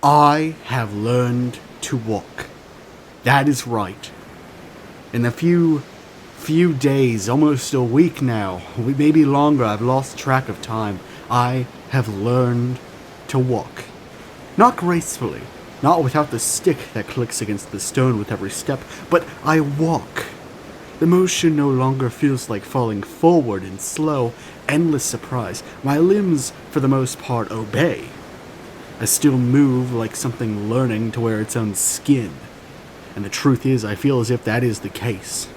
I have learned to walk. That is right. In a few days, almost a week now, maybe longer, I've lost track of time. I have learned to walk. Not gracefully, not without the stick that clicks against the stone with every step, but I walk. The motion no longer feels like falling forward in slow, endless surprise. My limbs, for the most part, obey. I still move like something learning to wear its own skin. And the truth is, I feel as if that is the case.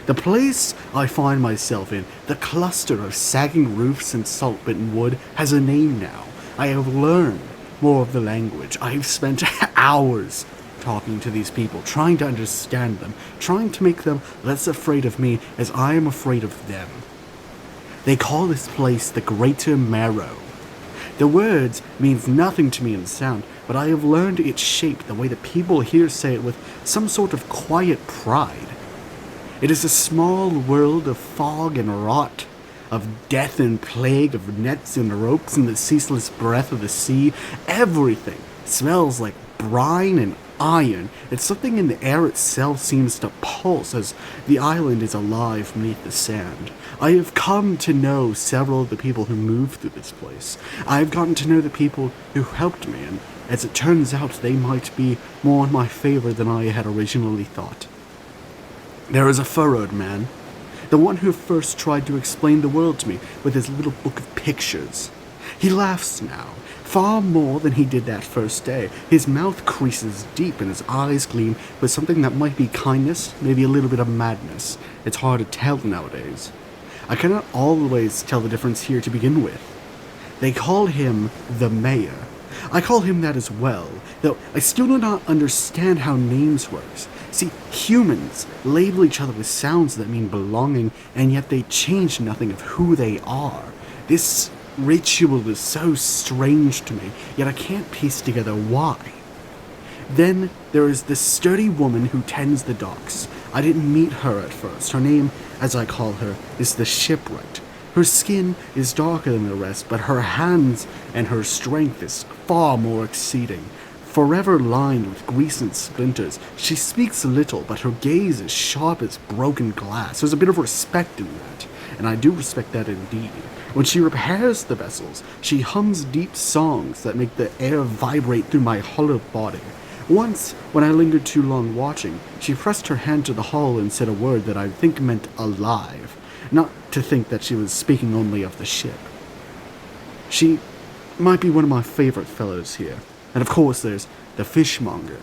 The place I find myself in, the cluster of sagging roofs and salt-bitten wood, has a name now. I have learned more of the language. I have spent hours talking to these people, trying to understand them, trying to make them less afraid of me as I am afraid of them. They call this place the Greater Marrow. The words means nothing to me in sound, but I have learned its shape the way the people here say it with some sort of quiet pride. It is a small world of fog and rot, of death and plague, of nets and ropes and the ceaseless breath of the sea. Everything smells like brine and iron, and something in the air itself seems to pulse as the island is alive beneath the sand. I have come to know several of the people who moved through this place. I have gotten to know the people who helped me, and as it turns out, they might be more in my favor than I had originally thought. There is a furrowed man, the one who first tried to explain the world to me with his little book of pictures. He laughs now, far more than he did that first day. His mouth creases deep and his eyes gleam with something that might be kindness, maybe a little bit of madness. It's hard to tell nowadays. I cannot always tell the difference here to begin with. They call him the mayor. I call him that as well, though I still do not understand how names work. See, humans label each other with sounds that mean belonging, and yet they change nothing of who they are. This ritual is so strange to me, yet I can't piece together why. Then there is this sturdy woman who tends the docks. I didn't meet her at first. Her name, as I call her, is the Shipwright. Her skin is darker than the rest, but her hands and her strength is far more exceeding. Forever lined with grease and splinters, she speaks little, but her gaze is sharp as broken glass. There's a bit of respect in that, and I do respect that indeed. When she repairs the vessels, she hums deep songs that make the air vibrate through my hollow body. Once, when I lingered too long watching, she pressed her hand to the hull and said a word that I think meant alive, not to think that she was speaking only of the ship. She might be one of my favorite fellows here. And of course there's the fishmonger.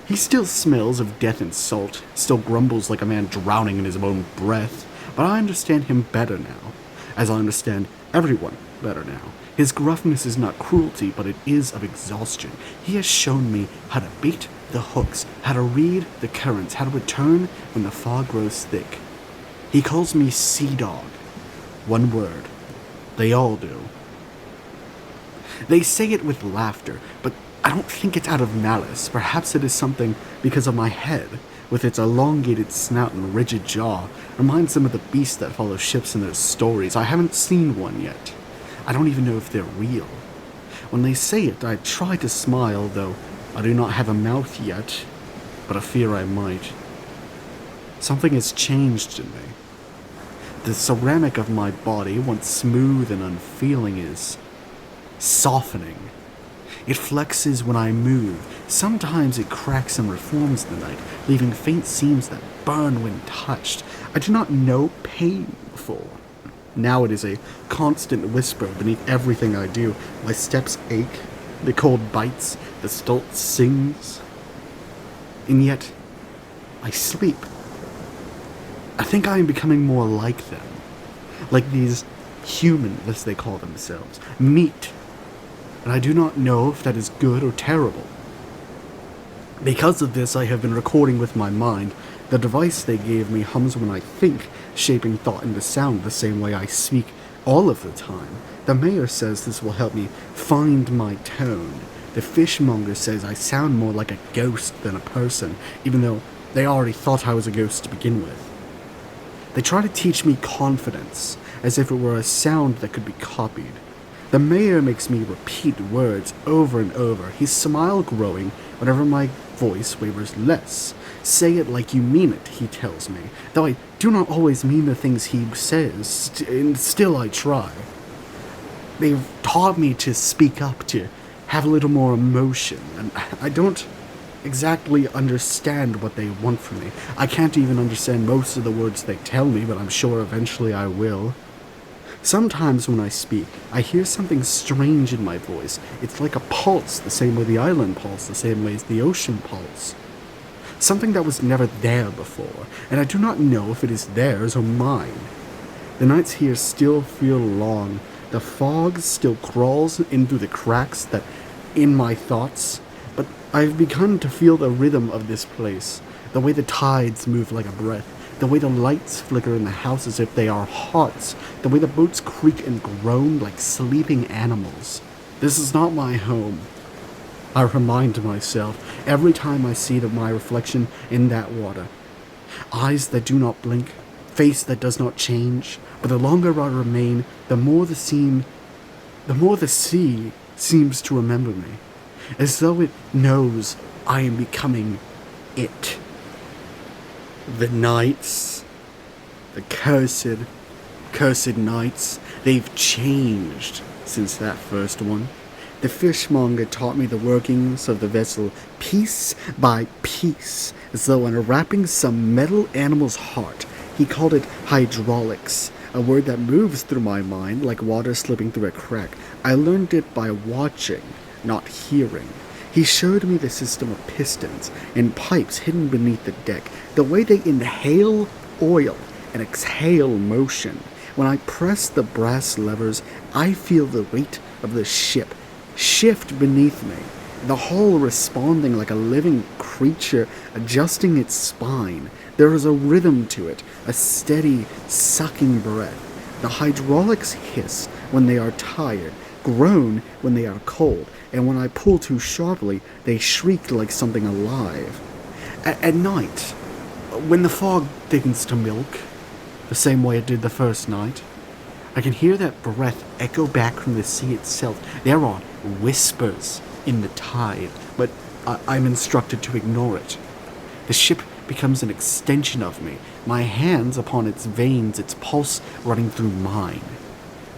He still smells of death and salt, still grumbles like a man drowning in his own breath, but I understand him better now, as I understand everyone better now. His gruffness is not cruelty, but it is of exhaustion. He has shown me how to bait the hooks, how to read the currents, how to return when the fog grows thick. He calls me Sea Dog. One word. They all do. They say it with laughter, but I don't think it's out of malice. Perhaps it is something because of my head, with its elongated snout and rigid jaw, reminds them of the beasts that follow ships in their stories. I haven't seen one yet. I don't even know if they're real. When they say it, I try to smile, though I do not have a mouth yet, but I fear I might. Something has changed in me. The ceramic of my body, once smooth and unfeeling, is softening. It flexes when I move. Sometimes it cracks and reforms in the night, leaving faint seams that burn when touched. I do not know pain before. Now it is a constant whisper beneath everything I do. My steps ache, the cold bites, the stulp sings. And yet, I sleep. I think I am becoming more like them. Like these humans, as they call themselves. Meat. And I do not know if that is good or terrible. Because of this, I have been recording with my mind. The device they gave me hums when I think, shaping thought into sound the same way I speak all of the time. The mayor says this will help me find my tone. The fishmonger says I sound more like a ghost than a person, even though they already thought I was a ghost to begin with. They try to teach me confidence, as if it were a sound that could be copied. The mayor makes me repeat words over and over, his smile growing whenever my voice wavers less. Say it like you mean it, he tells me, though I do not always mean the things he says, and still I try. They've taught me to speak up, to have a little more emotion, and I don't exactly understand what they want from me. I can't even understand most of the words they tell me, but I'm sure eventually I will. Sometimes when I speak, I hear something strange in my voice. It's like a pulse, the same way the island pulse, the same way as the ocean pulse. Something that was never there before, and I do not know if it is theirs or mine. The nights here still feel long. The fog still crawls in through the cracks that in my thoughts, but I've begun to feel the rhythm of this place, the way the tides move like a breath, the way the lights flicker in the house as if they are hearts, the way the boats creak and groan like sleeping animals. This is not my home. I remind myself every time I see my reflection in that water. Eyes that do not blink, face that does not change, but the longer I remain, the more the sea seems to remember me, as though it knows I am becoming it. The nights, the cursed nights, they've changed since that first one. The fishmonger taught me the workings of the vessel piece by piece, as though unwrapping some metal animal's heart. He called it hydraulics, a word that moves through my mind like water slipping through a crack. I learned it by watching, not hearing. He showed me the system of pistons and pipes hidden beneath the deck, the way they inhale oil and exhale motion. When I press the brass levers, I feel the weight of the ship shift beneath me, the hull responding like a living creature adjusting its spine. There is a rhythm to it, a steady, sucking breath. The hydraulics hiss when they are tired, groan when they are cold, and when I pull too sharply, they shriek like something alive. At night, when the fog thickens to milk, the same way it did the first night, I can hear that breath echo back from the sea itself. There are whispers in the tide, but I'm instructed to ignore it. The ship becomes an extension of me, my hands upon its veins, its pulse running through mine.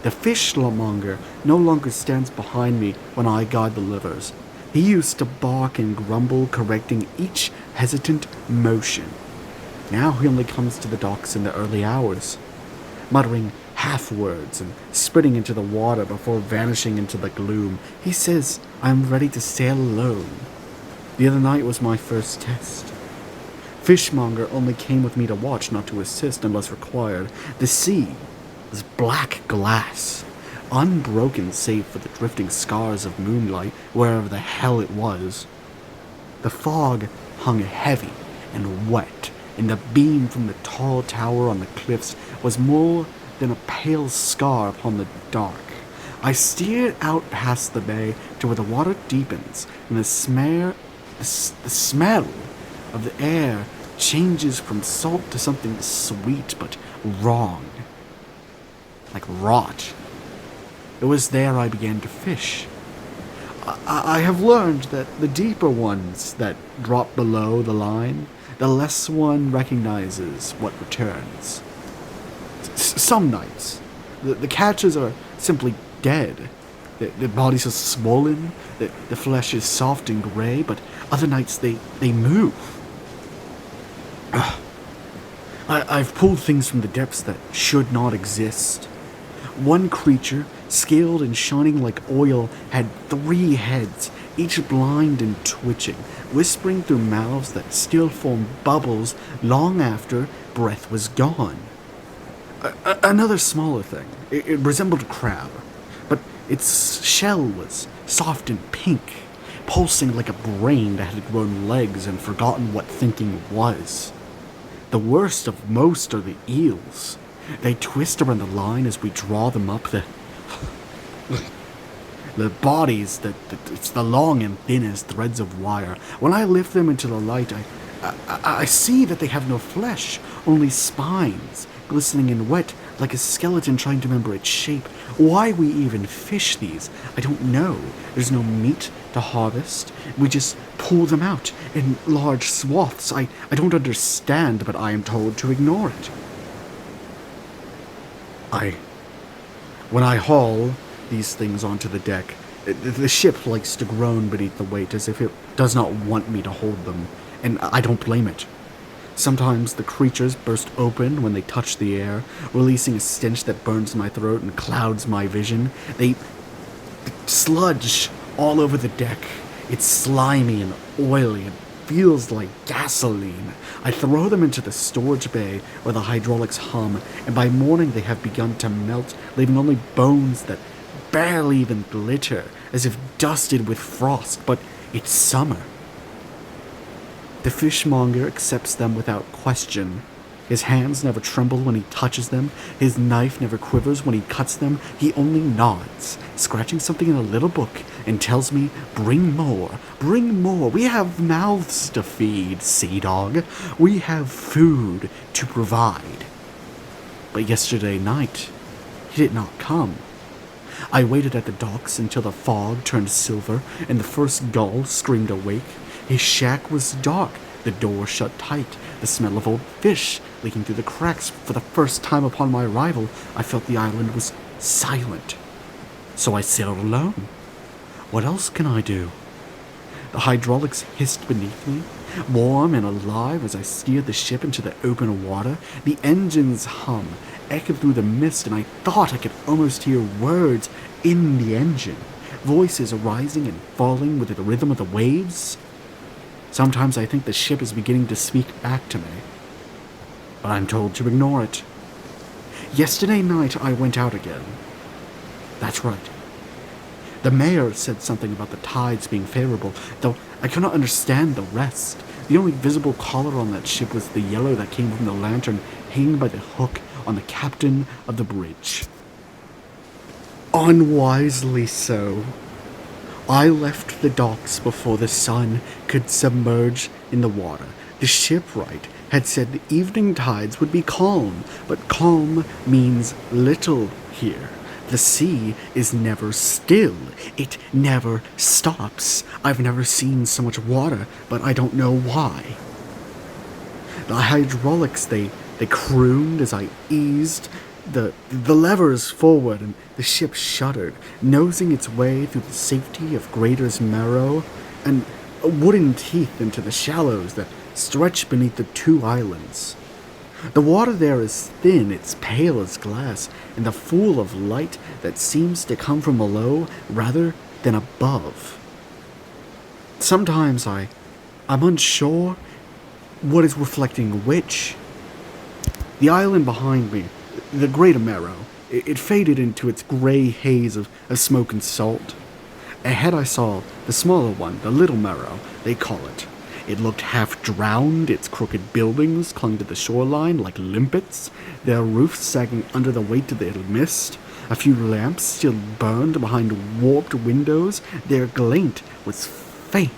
The fishmonger no longer stands behind me when I guide the levers. He used to bark and grumble, correcting each hesitant motion. Now he only comes to the docks in the early hours, muttering half-words and spitting into the water before vanishing into the gloom. He says I'm ready to sail alone. The other night was my first test. Fishmonger only came with me to watch, not to assist unless required. The sea was black glass, unbroken save for the drifting scars of moonlight wherever the hell it was. The fog hung heavy and wet, and the beam from the tall tower on the cliffs was more than a pale scar upon the dark. I steered out past the bay to where the water deepens, and the smell of the air changes from salt to something sweet but wrong, like rot. It was there I began to fish. I have learned that the deeper ones that drop below the line, the less one recognizes what returns. Some nights, the catches are simply dead. The bodies are swollen, the flesh is soft and gray, but other nights they move. I've pulled things from the depths that should not exist. One creature, scaled and shining like oil, had 3 heads, each blind and twitching, whispering through mouths that still formed bubbles long after breath was gone. Another smaller thing. It resembled a crab, but its shell was soft and pink, pulsing like a brain that had grown legs and forgotten what thinking was. The worst of most are the eels. They twist around the line as we draw them up. The bodies, it's the long and thin as threads of wire. When I lift them into the light, I see that they have no flesh, only spines, glistening and wet like a skeleton trying to remember its shape. Why we even fish these, I don't know. There's no meat to harvest. We just pull them out in large swaths. I don't understand, but I am told to ignore it. When I haul these things onto the deck, the ship likes to groan beneath the weight as if it does not want me to hold them, and I don't blame it. Sometimes the creatures burst open when they touch the air, releasing a stench that burns my throat and clouds my vision. They sludge all over the deck. It's slimy and oily and feels like gasoline. I throw them into the storage bay where the hydraulics hum, and by morning they have begun to melt, leaving only bones that barely even glitter, as if dusted with frost, but it's summer. The fishmonger accepts them without question. His hands never tremble when he touches them. His knife never quivers when he cuts them. He only nods, scratching something in a little book, and tells me, bring more, bring more. We have mouths to feed, sea dog. We have food to provide. But yesterday night, he did not come. I waited at the docks until the fog turned silver and the first gull screamed awake. His shack was dark, the door shut tight, the smell of old fish leaking through the cracks. For the first time upon my arrival, I felt the island was silent. So I sailed alone. What else can I do? The hydraulics hissed beneath me, warm and alive as I steered the ship into the open water. The engines hum, echoed through the mist, and I thought I could almost hear words in the engine, voices rising and falling with the rhythm of the waves. Sometimes I think the ship is beginning to speak back to me, but I'm told to ignore it. Yesterday night I went out again. That's right. The mayor said something about the tides being favorable, though I could not understand the rest. The only visible color on that ship was the yellow that came from the lantern hanging by the hook on the captain of the bridge. Unwisely so. I left the docks before the sun could submerge in the water. The shipwright had said the evening tides would be calm, but calm means little here. The sea is never still. It never stops. I've never seen so much water, but I don't know why. The hydraulics, they crooned as I eased the levers forward, and the ship shuddered, nosing its way through the safety of Grater's marrow and wooden teeth into the shallows that stretch beneath the two islands. The water there is thin, it's pale as glass, and the full of light that seems to come from below rather than above. Sometimes I'm unsure what is reflecting which. The island behind me, the greater marrow, it faded into its gray haze of smoke and salt. Ahead I saw the smaller one, the little marrow, they call it. It looked half drowned, its crooked buildings clung to the shoreline like limpets, their roofs sagging under the weight of the mist. A few lamps still burned behind warped windows. Their glint was faint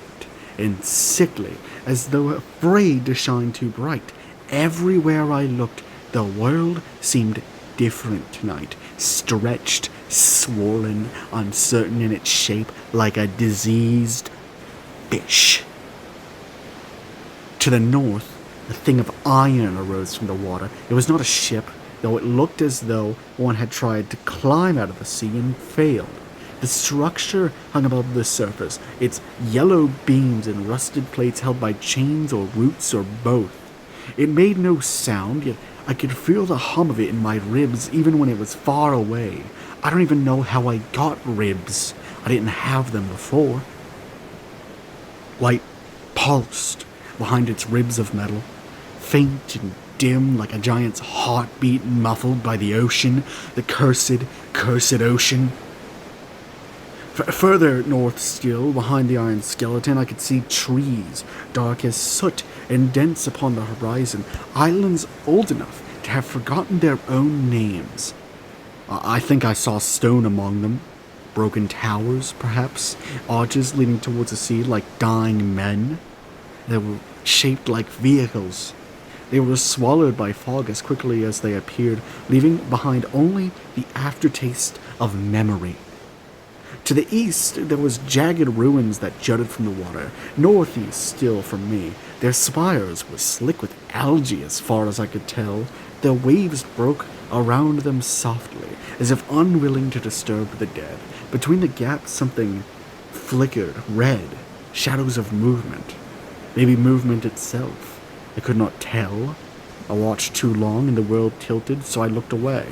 and sickly, as though afraid to shine too bright. Everywhere I looked, the world seemed different tonight, stretched, swollen, uncertain in its shape, like a diseased fish. To the north, a thing of iron arose from the water. It was not a ship, though it looked as though one had tried to climb out of the sea and failed. The structure hung above the surface, its yellow beams and rusted plates held by chains or roots or both. It made no sound, yet I could feel the hum of it in my ribs even when it was far away. I don't even know how I got ribs. I didn't have them before. Light pulsed behind its ribs of metal, faint and dim like a giant's heartbeat muffled by the ocean, the cursed ocean. Further north still, behind the iron skeleton, I could see trees, dark as soot and dense upon the horizon, islands old enough to have forgotten their own names. I think I saw stone among them, broken towers, perhaps, arches leading towards the sea like dying men. They were shaped like vehicles. They were swallowed by fog as quickly as they appeared, leaving behind only the aftertaste of memory. To the east, there was jagged ruins that jutted from the water. Northeast still from me, their spires were slick with algae as far as I could tell. The waves broke around them softly, as if unwilling to disturb the dead. Between the gaps, something flickered, red, shadows of movement. Maybe movement itself. I could not tell. I watched too long and the world tilted, so I looked away.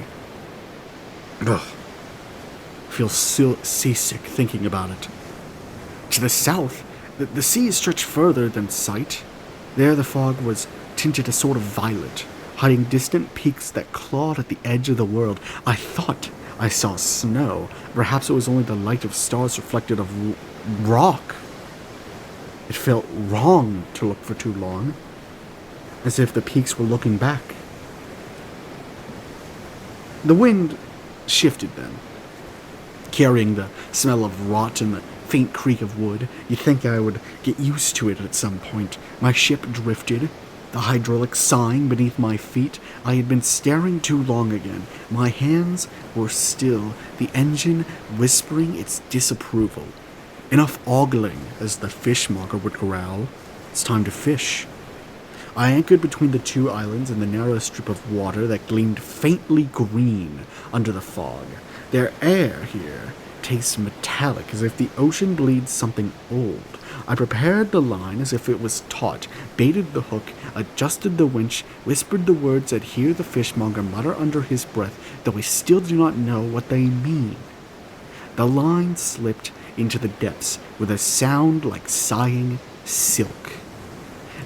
Ugh. I feel seasick thinking about it. To the south, the sea stretched further than sight. There the fog was tinted a sort of violet, hiding distant peaks that clawed at the edge of the world. I thought I saw snow. Perhaps it was only the light of stars reflected of rock. It felt wrong to look for too long, as if the peaks were looking back. The wind shifted then, carrying the smell of rot and the faint creak of wood. You'd think I would get used to it at some point. My ship drifted, the hydraulics sighing beneath my feet. I had been staring too long again. My hands were still, the engine whispering its disapproval. Enough ogling, as the fishmonger would growl. It's time to fish. I anchored between the two islands in the narrow strip of water that gleamed faintly green under the fog. Their air here tastes metallic, as if the ocean bleeds something old. I prepared the line as if it was taut, baited the hook, adjusted the winch, whispered the words I'd hear the fishmonger mutter under his breath, though I still do not know what they mean. The line slipped into the depths with a sound like sighing silk.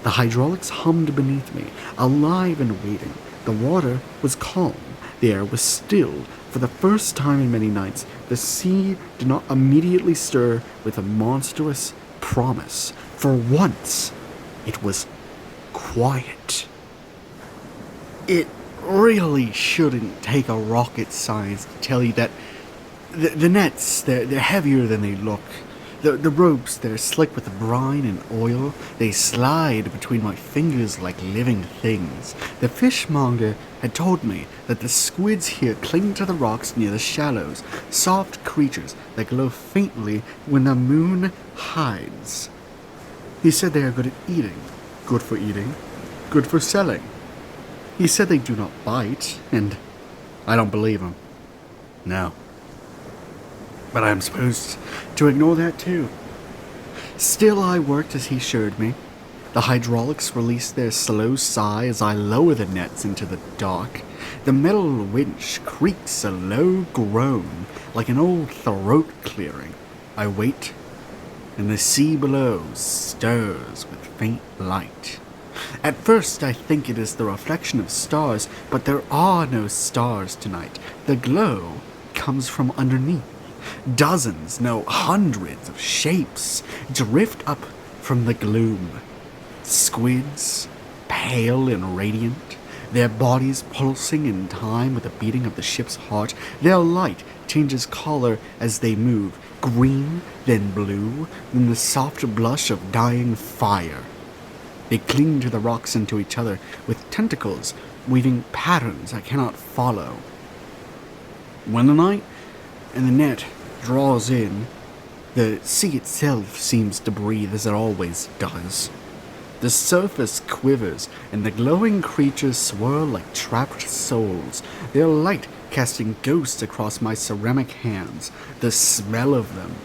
The hydraulics hummed beneath me, alive and waiting. The water was calm. The air was still. For the first time in many nights, the sea did not immediately stir with a monstrous promise. For once, it was quiet. It really shouldn't take a rocket science to tell you that the nets, they're heavier than they look. The ropes, they're slick with brine and oil. They slide between my fingers like living things. The fishmonger had told me that the squids here cling to the rocks near the shallows, soft creatures that glow faintly when the moon hides. He said they are good at eating, good for selling. He said they do not bite, and I don't believe him. No. But I am supposed to ignore that too. Still I worked as he showed me. The hydraulics release their slow sigh as I lower the nets into the dock. The metal winch creaks a low groan like an old throat clearing. I wait, and the sea below stirs with faint light. At first I think it is the reflection of stars, but there are no stars tonight. The glow comes from underneath. Dozens, no hundreds of shapes drift up from the gloom. Squids, pale and radiant, their bodies pulsing in time with the beating of the ship's heart. Their light changes color as they move, green, then blue, then the soft blush of dying fire. They cling to the rocks and to each other with tentacles, weaving patterns I cannot follow. When the night and the net draws in, the sea itself seems to breathe as it always does. The surface quivers, and the glowing creatures swirl like trapped souls, their light casting ghosts across my ceramic hands. The smell of them,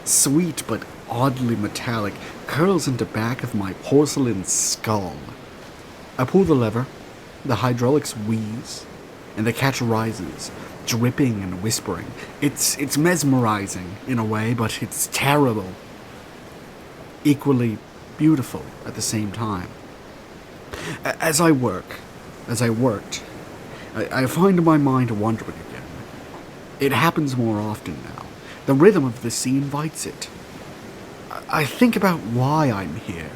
sweet but oddly metallic, curls into back of my porcelain skull. I pull the lever, the hydraulics wheeze, and the catch rises, dripping and whispering. It's mesmerizing in a way, but it's terrible. Equally beautiful at the same time. As I worked, I find my mind wandering again. It happens more often now. The rhythm of the sea invites it. I think about why I'm here.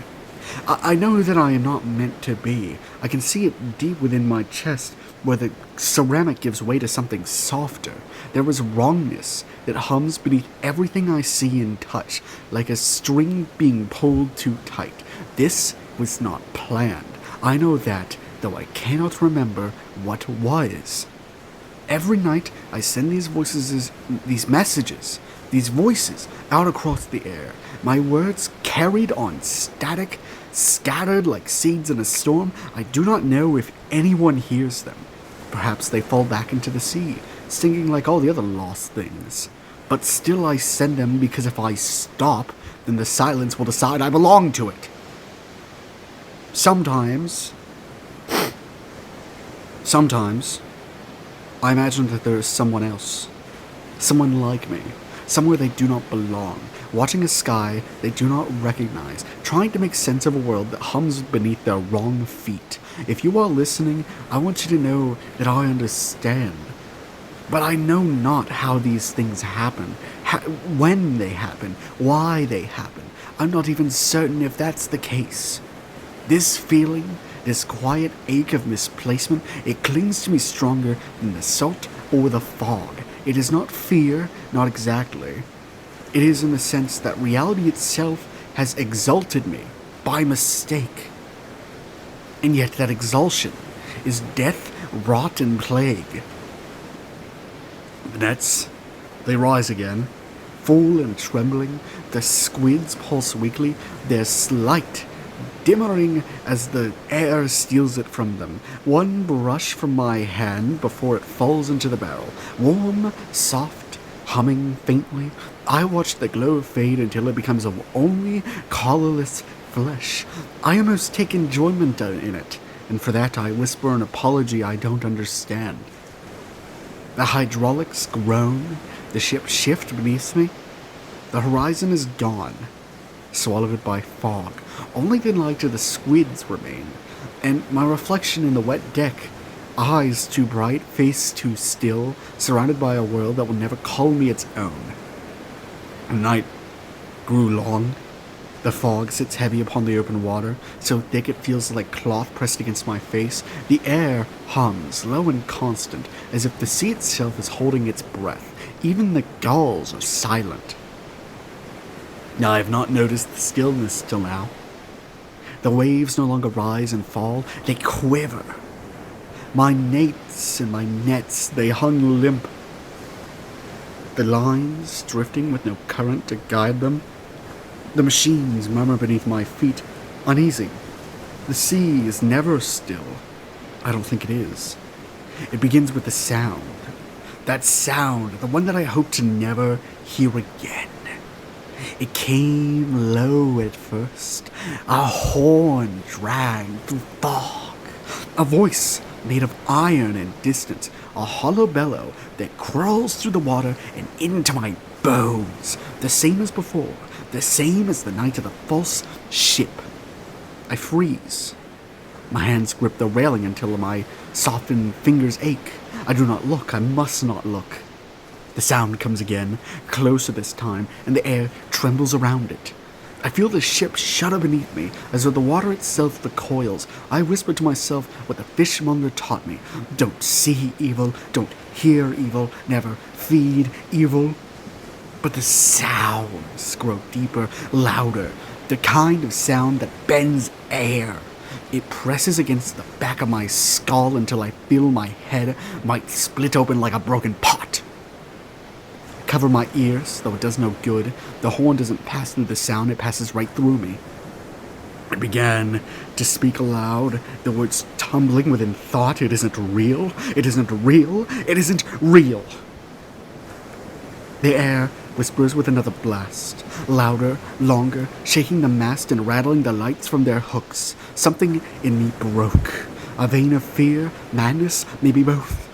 I know that I am not meant to be. I can see it deep within my chest, where the ceramic gives way to something softer. There is wrongness that hums beneath everything I see and touch, like a string being pulled too tight. This was not planned. I know that though I cannot remember what was. Every night I send these voices, these messages, these voices out across the air. My words carried on static, scattered like seeds in a storm. I do not know if anyone hears them. Perhaps they fall back into the sea, singing like all the other lost things. But still I send them because if I stop, then the silence will decide I belong to it. Sometimes, I imagine that there is someone else, someone like me, somewhere they do not belong, watching a sky they do not recognize, trying to make sense of a world that hums beneath their wrong feet. If you are listening, I want you to know that I understand. But I know not how these things happen, when they happen, why they happen. I'm not even certain if that's the case. This feeling, this quiet ache of misplacement, it clings to me stronger than the salt or the fog. It is not fear, not exactly. It is in the sense that reality itself has exalted me by mistake. And yet that exaltation is death, rot, and plague. The nets, they rise again, full and trembling. The squids pulse weakly, their slight dimmering as the air steals it from them. One brush from my hand before it falls into the barrel. Warm, soft, humming faintly. I watch the glow fade until it becomes of only colorless flesh. I almost take enjoyment in it, and for that I whisper an apology I don't understand. The hydraulics groan, the ship shift beneath me. The horizon is gone, swallowed by fog. Only the light of the squids remain, and my reflection in the wet deck, eyes too bright, face too still, surrounded by a world that will never call me its own. The night grew long. The fog sits heavy upon the open water, so thick it feels like cloth pressed against my face. The air hums, low and constant, as if the sea itself is holding its breath. Even the gulls are silent. Now, I have not noticed the stillness till now. The waves no longer rise and fall, they quiver. My nates and my nets, they hung limp. The lines drifting with no current to guide them. The machines murmur beneath my feet, uneasy. The sea is never still. I don't think it is. It begins with the sound. That sound, the one that I hope to never hear again. It came low at first, a horn dragged through fog, a voice made of iron and distance, a hollow bellow that crawls through the water and into my bones, the same as before, the same as the night of the false ship. I freeze. My hands grip the railing until my softened fingers ache. I do not look, I must not look. The sound comes again, closer this time, and the air trembles around it. I feel the ship shudder beneath me, as though the water itself recoils. I whisper to myself what the fishmonger taught me. Don't see evil, don't hear evil, never feed evil. But the sounds grow deeper, louder, the kind of sound that bends air. It presses against the back of my skull until I feel my head might split open like a broken pot. Cover my ears, though it does no good. The horn doesn't pass through the sound, it passes right through me. I began to speak aloud, the words tumbling within thought. It isn't real, it isn't real, it isn't real. The air whispers with another blast, louder, longer, shaking the mast and rattling the lights from their hooks. Something in me broke. A vein of fear, madness, maybe both.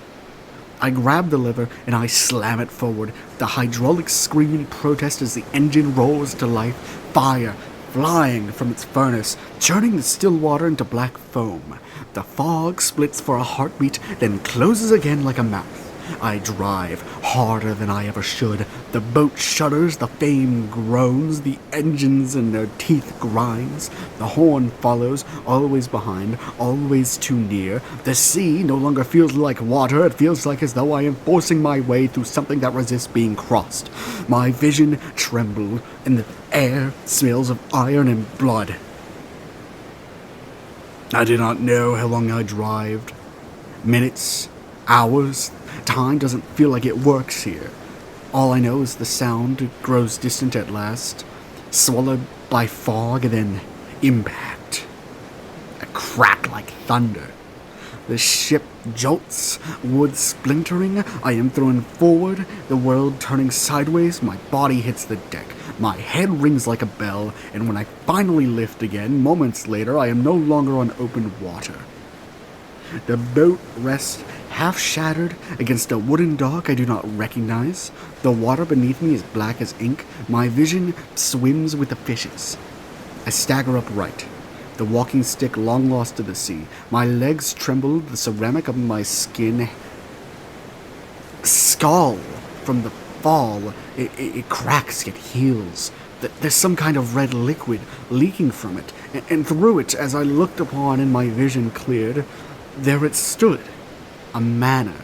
I grab the lever and I slam it forward. The hydraulics scream in protest as the engine roars to life, fire flying from its furnace, churning the still water into black foam. The fog splits for a heartbeat, then closes again like a mouth. I drive harder than I ever should. The boat shudders, the flame groans, the engines in their teeth grinds. The horn follows, always behind, always too near. The sea no longer feels like water, it feels like as though I am forcing my way through something that resists being crossed. My vision trembled, and the air smells of iron and blood. I did not know how long I drived. Minutes, hours, time doesn't feel like it works here. All I know is the sound grows distant at last, swallowed by fog and then impact. A crack like thunder. The ship jolts, wood splintering, I am thrown forward, the world turning sideways, my body hits the deck. My head rings like a bell, and when I finally lift again, moments later, I am no longer on open water. The boat rests half shattered against a wooden dock I do not recognize. The water beneath me is black as ink. My vision swims with the fishes. I stagger upright, the walking stick long lost to the sea. My legs tremble, the ceramic of my skin skull from the fall. It cracks yet heals. There's some kind of red liquid leaking from it, and through it, as I looked upon and my vision cleared, there it stood, a manor.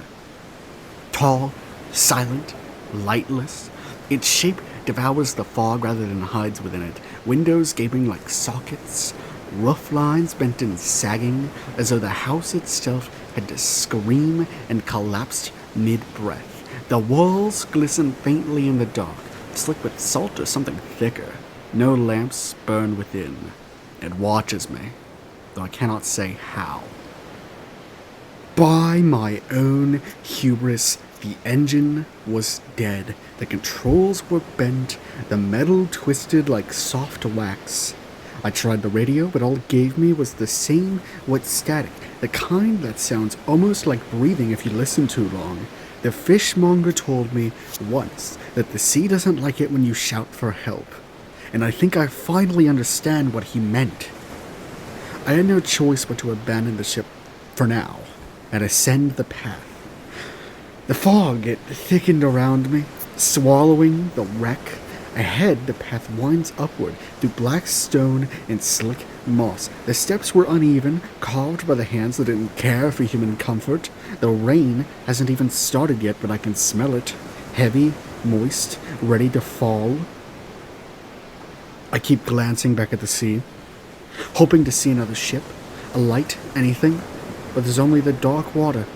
Tall, silent, lightless. Its shape devours the fog rather than hides within it. Windows gaping like sockets, roof lines bent and sagging, as though the house itself had to scream and collapsed mid-breath. The walls glisten faintly in the dark, slick with salt or something thicker. No lamps burn within. It watches me, though I cannot say how. By my own hubris, the engine was dead. The controls were bent, the metal twisted like soft wax. I tried the radio, but all it gave me was the same wet static, the kind that sounds almost like breathing if you listen too long. The fishmonger told me once that the sea doesn't like it when you shout for help, and I think I finally understand what he meant. I had no choice but to abandon the ship for now and ascend the path. The fog, it thickened around me, swallowing the wreck. Ahead, the path winds upward through black stone and slick moss. The steps were uneven, carved by the hands that didn't care for human comfort. The rain hasn't even started yet, but I can smell it. Heavy, moist, ready to fall. I keep glancing back at the sea, hoping to see another ship, a light, anything, but there's only the dark water,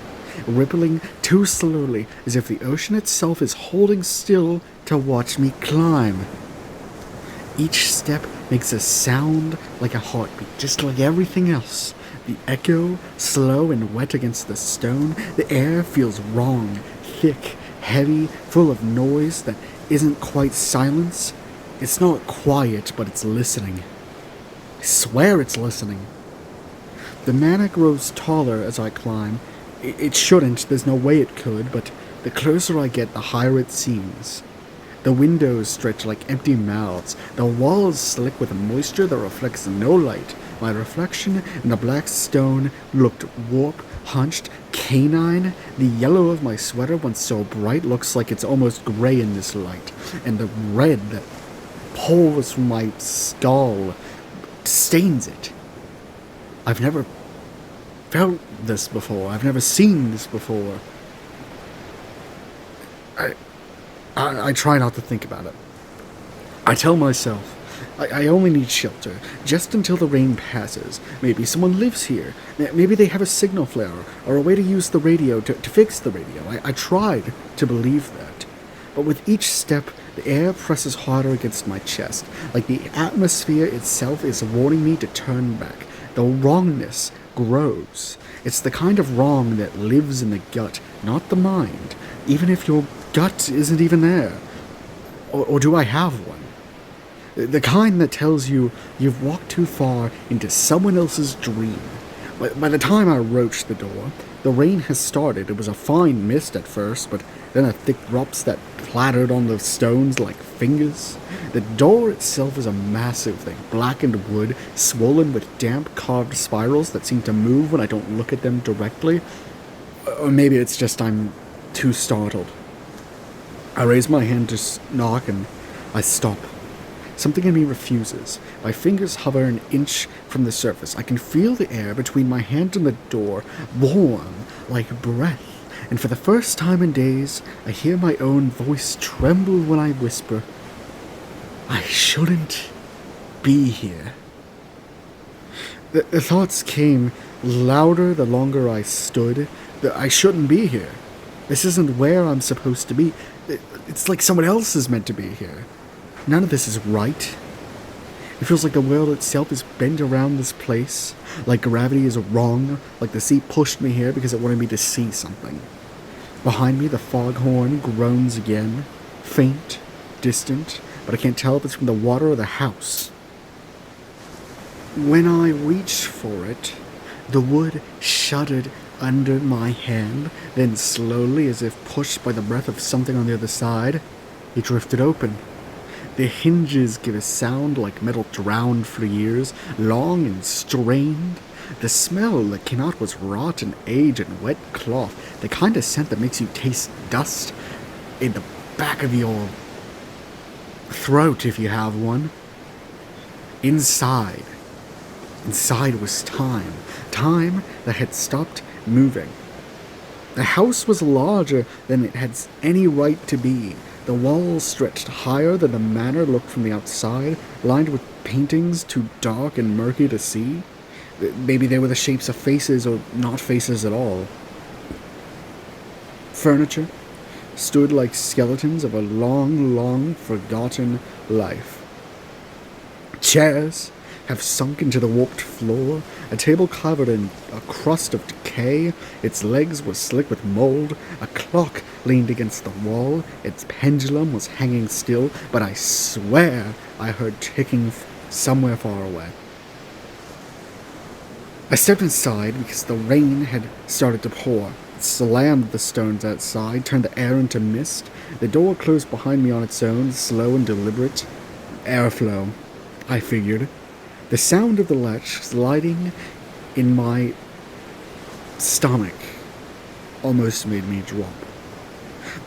rippling too slowly, as if the ocean itself is holding still to watch me climb. Each step makes a sound like a heartbeat, just like everything else. The echo, slow and wet against the stone. The air feels wrong, thick, heavy, full of noise that isn't quite silence. It's not quiet, but it's listening. I swear it's listening. The manor grows taller as I climb. It shouldn't, there's no way it could, but the closer I get, the higher it seems. The windows stretch like empty mouths, the walls slick with moisture that reflects no light. My reflection in the black stone looked warped, hunched, canine. The yellow of my sweater, once so bright, looks like it's almost gray in this light, and the red that pours from my skull stains it. I've never felt this before. I've never seen this before. I try not to think about it. I tell myself, I only need shelter, just until the rain passes. Maybe someone lives here. Maybe they have a signal flare, or a way to use the radio to fix the radio. I tried to believe that. But with each step, the air presses harder against my chest, like the atmosphere itself is warning me to turn back. The wrongness grows. It's the kind of wrong that lives in the gut, not the mind, even if your gut isn't even there. Or do I have one? The kind that tells you you've walked too far into someone else's dream. By the time I approached the door, the rain has started. It was a fine mist at first, but then a thick drops that clattered on the stones like fingers. The door itself is a massive thing, blackened wood, swollen with damp carved spirals that seem to move when I don't look at them directly. Or maybe it's just I'm too startled. I raise my hand to knock and I stop. Something in me refuses. My fingers hover an inch from the surface. I can feel the air between my hand and the door, warm like breath. And for the first time in days, I hear my own voice tremble when I whisper, I shouldn't be here. The thoughts came louder the longer I stood. That I shouldn't be here. This isn't where I'm supposed to be. It's like someone else is meant to be here. None of this is right. It feels like the world itself is bent around this place, like gravity is wrong, like the sea pushed me here because it wanted me to see something. Behind me, the foghorn groans again, faint, distant, but I can't tell if it's from the water or the house. When I reached for it, the wood shuddered under my hand, then slowly, as if pushed by the breath of something on the other side, it drifted open. The hinges give a sound like metal drowned for years, long and strained. The smell that came out was rotten age and wet cloth, the kind of scent that makes you taste dust in the back of your throat if you have one. Inside was time. Time that had stopped moving. The house was larger than it had any right to be. The walls stretched higher than the manor looked from the outside, lined with paintings too dark and murky to see. Maybe they were the shapes of faces or not faces at all. Furniture stood like skeletons of a long, long forgotten life. Chairs have sunk into the warped floor, a table covered in a crust of decay, its legs were slick with mold, a clock leaned against the wall, its pendulum was hanging still, but I swear I heard ticking somewhere far away. I stepped inside because the rain had started to pour. It slammed the stones outside, turned the air into mist. The door closed behind me on its own, slow and deliberate. Airflow, I figured. The sound of the latch sliding in my stomach almost made me drop.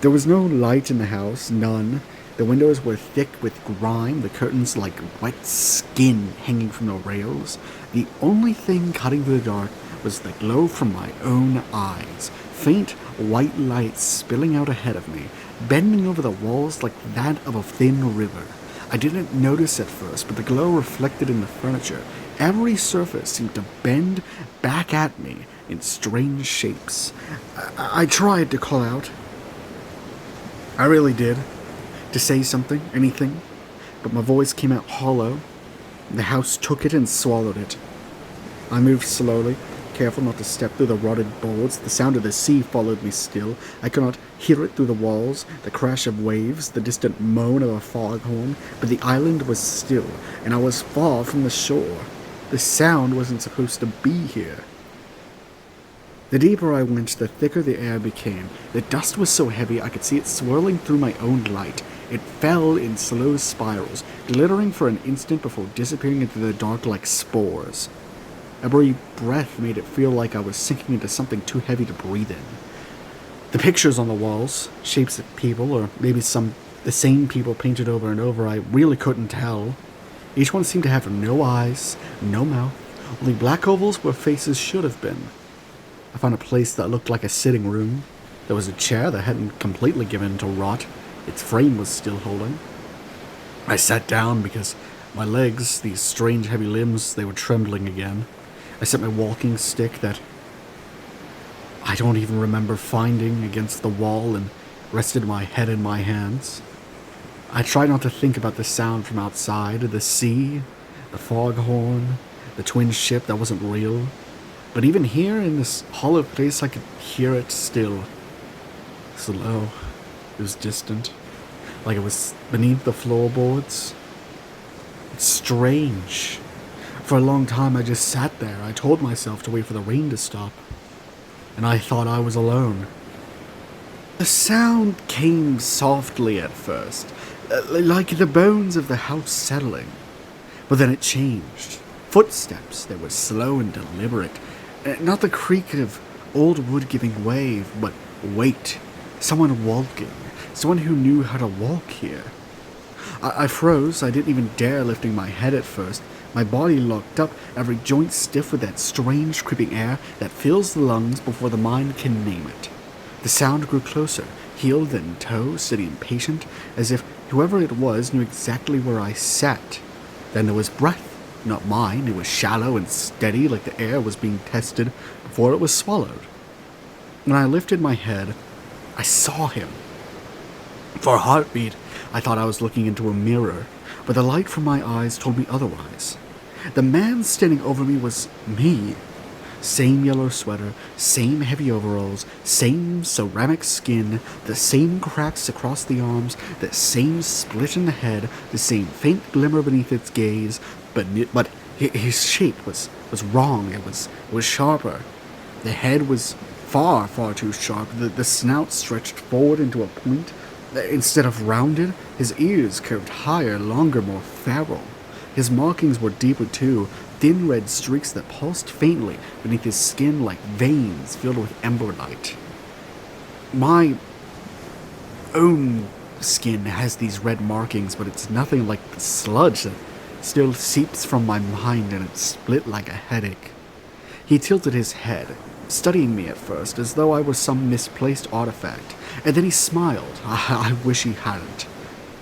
There was no light in the house, none. The windows were thick with grime, the curtains like wet skin hanging from the rails. The only thing cutting through the dark was the glow from my own eyes, faint white light spilling out ahead of me, bending over the walls like that of a thin river. I didn't notice at first, but the glow reflected in the furniture. Every surface seemed to bend back at me in strange shapes. I tried to call out. I really did. To say something, anything. But my voice came out hollow. The house took it and swallowed it. I moved slowly, careful not to step through the rotted boards. The sound of the sea followed me still. I could not hear it through the walls, the crash of waves, the distant moan of a foghorn, but the island was still, and I was far from the shore. The sound wasn't supposed to be here. The deeper I went, the thicker the air became. The dust was so heavy I could see it swirling through my own light. It fell in slow spirals, glittering for an instant before disappearing into the dark like spores. Every breath made it feel like I was sinking into something too heavy to breathe in. The pictures on the walls, shapes of people, or maybe the same people painted over and over, I really couldn't tell. Each one seemed to have no eyes, no mouth, only black ovals where faces should have been. I found a place that looked like a sitting room. There was a chair that hadn't completely given to rot. Its frame was still holding. I sat down because my legs, these strange heavy limbs, they were trembling again. I set my walking stick that I don't even remember finding against the wall and rested my head in my hands. I tried not to think about the sound from outside, the sea, the foghorn, the twin ship that wasn't real. But even here in this hollow place, I could hear it still. Slow. It was distant. Like it was beneath the floorboards. It's strange. For a long time I just sat there. I told myself to wait for the rain to stop. And I thought I was alone. The sound came softly at first, like the bones of the house settling. But then it changed. Footsteps, they were slow and deliberate. Not the creak of old wood giving way, but weight. Someone walking. Someone who knew how to walk here. I froze. I didn't even dare lifting my head at first. My body locked up, every joint stiff with that strange creeping air that fills the lungs before the mind can name it. The sound grew closer, heel then toe, steady and patient, as if whoever it was knew exactly where I sat. Then there was breath. Not mine. It was shallow and steady, like the air was being tested before it was swallowed. When I lifted my head, I saw him. For a heartbeat, I thought I was looking into a mirror, but the light from my eyes told me otherwise. The man standing over me was me. Same yellow sweater, same heavy overalls, same ceramic skin, the same cracks across the arms, the same split in the head, the same faint glimmer beneath its gaze, but his shape was wrong. It was sharper. The head was far too sharp. The snout stretched forward into a point. Instead of rounded, his ears curved higher, longer, more feral. His markings were deeper too, thin red streaks that pulsed faintly beneath his skin like veins filled with ember light. My own skin has these red markings, but it's nothing like the sludge that still seeps from my mind, and it's split like a headache. He tilted his head, studying me at first as though I was some misplaced artifact, and then he smiled. I wish he hadn't.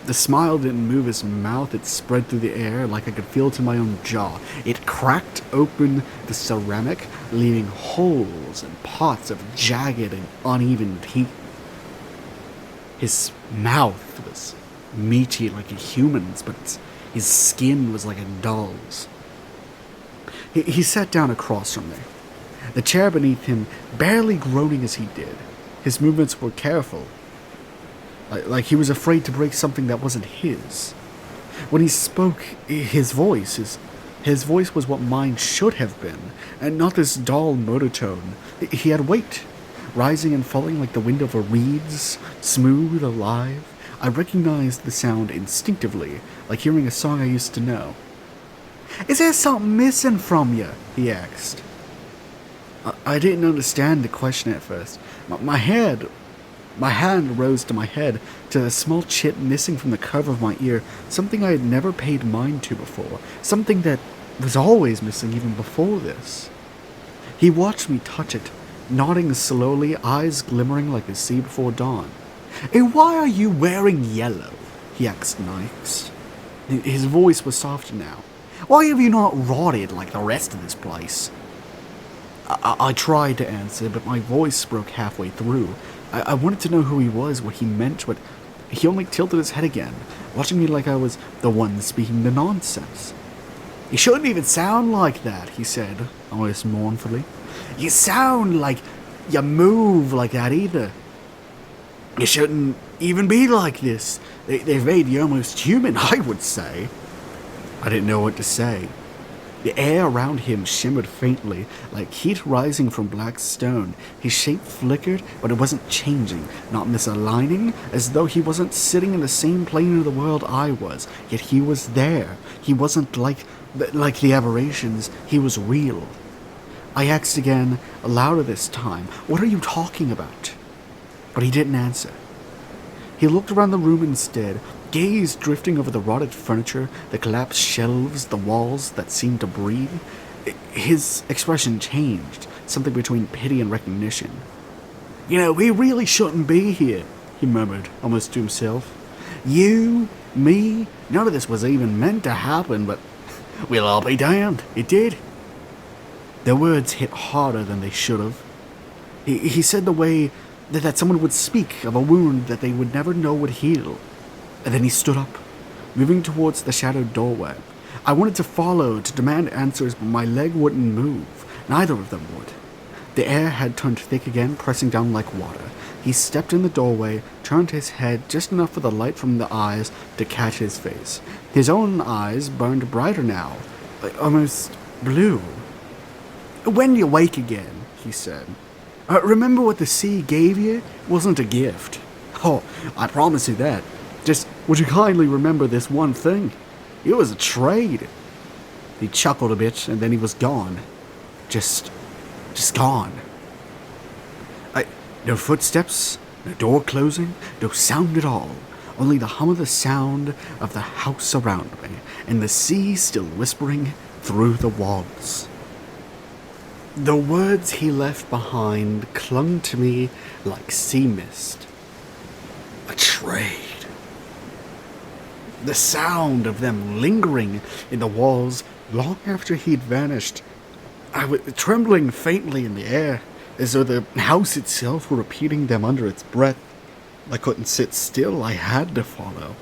The smile didn't move his mouth, it spread through the air like I could feel it in my own jaw. It cracked open the ceramic, leaving holes and pots of jagged and uneven teeth. His mouth was meaty like a human's, but his skin was like a doll's. He sat down across from me, the chair beneath him barely groaning as he did. His movements were careful, like he was afraid to break something that wasn't his. When he spoke, his voice was what mine should have been, and not this dull monotone. He had weight, rising and falling like the wind over reeds, smooth, alive. I recognized the sound instinctively, like hearing a song I used to know. "Is there something missing from you?" he asked. I didn't understand the question at first. My hand rose to my head, to a small chip missing from the curve of my ear, something I had never paid mind to before, something that was always missing even before this. He watched me touch it, nodding slowly, eyes glimmering like the sea before dawn. "And why are you wearing yellow?" he asked next. His voice was softer now. "Why have you not rotted like the rest of this place?" I tried to answer, but my voice broke halfway through. I wanted to know who he was, what he meant, but he only tilted his head again, watching me like I was the one speaking the nonsense. "You shouldn't even sound like that," he said, almost mournfully. "You sound like you move like that either. You shouldn't even be like this. They've made you almost human, I would say." I didn't know what to say. The air around him shimmered faintly, like heat rising from black stone. His shape flickered, but it wasn't changing, not misaligning, as though he wasn't sitting in the same plane of the world I was. Yet he was there. He wasn't like the aberrations. He was real. I asked again, louder this time, "What are you talking about?" But he didn't answer. He looked around the room instead, gaze drifting over the rotted furniture, the collapsed shelves, the walls that seemed to breathe. His expression changed, something between pity and recognition. "You know, we really shouldn't be here," he murmured, almost to himself. "You, me, none of this was even meant to happen, but we'll all be damned. It did." The words hit harder than they should have. He said the way that someone would speak of a wound that they would never know would heal. And then he stood up, moving towards the shadowed doorway. I wanted to follow, to demand answers, but my leg wouldn't move. Neither of them would. The air had turned thick again, pressing down like water. He stepped in the doorway, turned his head just enough for the light from the eyes to catch his face. His own eyes burned brighter now, almost blue. "When you wake again," he said, "remember what the sea gave you? It wasn't a gift. Oh, I promise you that. Just would you kindly remember this one thing? It was a trade." He chuckled a bit, and then he was gone. Just gone. No footsteps, no door closing, no sound at all. Only the hum of the sound of the house around me, and the sea still whispering through the walls. The words he left behind clung to me like sea mist. A trade. The sound of them lingering in the walls Long after he'd vanished, I was trembling faintly in the air, as though the house itself were repeating them under its breath. I couldn't sit still, I had to follow.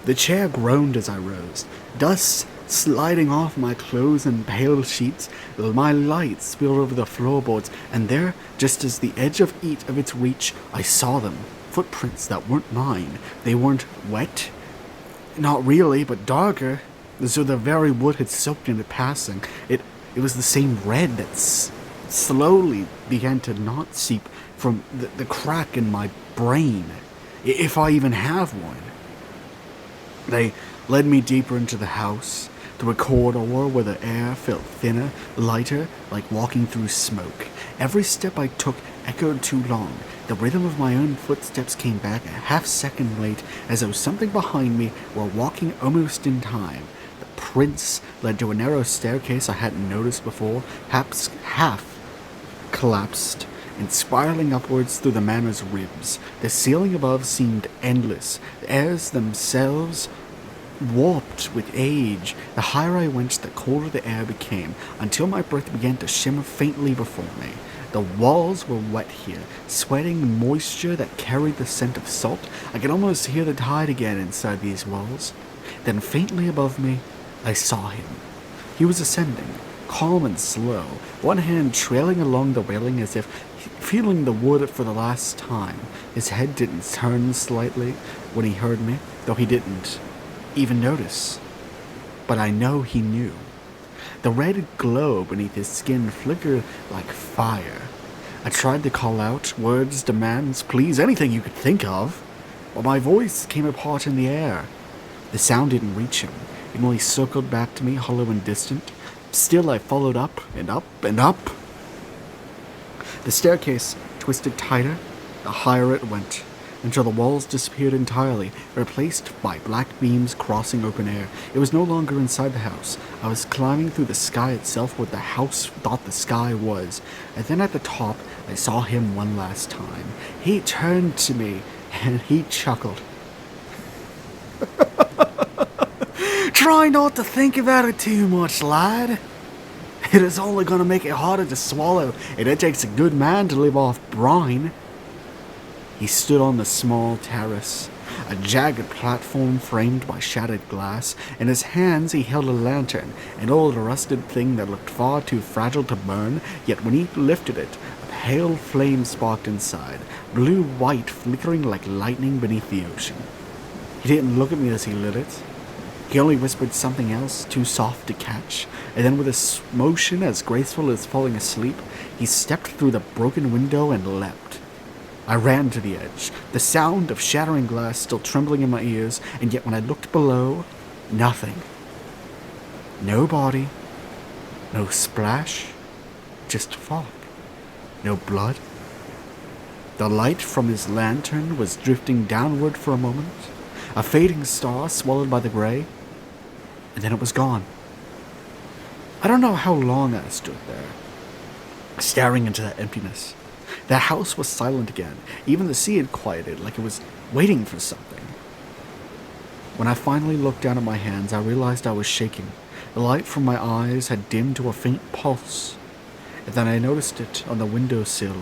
The chair groaned as I rose, dust sliding off my clothes and pale sheets. My light spilled over the floorboards, and there, just as the edge of its reach, I saw them. Footprints that weren't mine. They weren't wet, not really, but darker, as though the very wood had soaked into passing. It was the same red that slowly began to not seep from the crack in my brain, if I even have one. They led me deeper into the house, through a corridor where the air felt thinner, lighter, like walking through smoke. Every step I took echoed too long. The rhythm of my own footsteps came back a half-second late, as though something behind me were walking almost in time. The prints led to a narrow staircase I hadn't noticed before, half collapsed and spiraling upwards through the manor's ribs. The ceiling above seemed endless, the airs themselves warped with age. The higher I went, the colder the air became, until my breath began to shimmer faintly before me. The walls were wet here, sweating moisture that carried the scent of salt. I could almost hear the tide again inside these walls. Then faintly above me, I saw him. He was ascending, calm and slow, one hand trailing along the railing as if feeling the wood for the last time. His head didn't turn slightly when he heard me, though he didn't even notice. But I know he knew. The red glow beneath his skin flickered like fire. I tried to call out words, demands, please, anything you could think of, but my voice came apart in the air. The sound didn't reach him. It only circled back to me, hollow and distant. Still, I followed up and up and up. The staircase twisted tighter the higher it went, until the walls disappeared entirely, replaced by black beams crossing open air. It was no longer inside the house. I was climbing through the sky itself, where the house thought the sky was. And then at the top, I saw him one last time. He turned to me, and he chuckled. Try not to think about it too much, lad. It is only going to make it harder to swallow, and it takes a good man to live off brine. He stood on the small terrace, a jagged platform framed by shattered glass. In his hands he held a lantern, an old rusted thing that looked far too fragile to burn, yet when he lifted it, a pale flame sparked inside, blue-white flickering like lightning beneath the ocean. He didn't look at me as he lit it. He only whispered something else, too soft to catch, and then with a motion as graceful as falling asleep, he stepped through the broken window and leapt. I ran to the edge, the sound of shattering glass still trembling in my ears, and yet when I looked below, nothing. No body, no splash, just fog, no blood. The light from his lantern was drifting downward for a moment, a fading star swallowed by the gray, and then it was gone. I don't know how long I stood there, staring into that emptiness. The house was silent again. Even the sea had quieted, like it was waiting for something. When I finally looked down at my hands, I realized I was shaking. The light from my eyes had dimmed to a faint pulse, and then I noticed it on the windowsill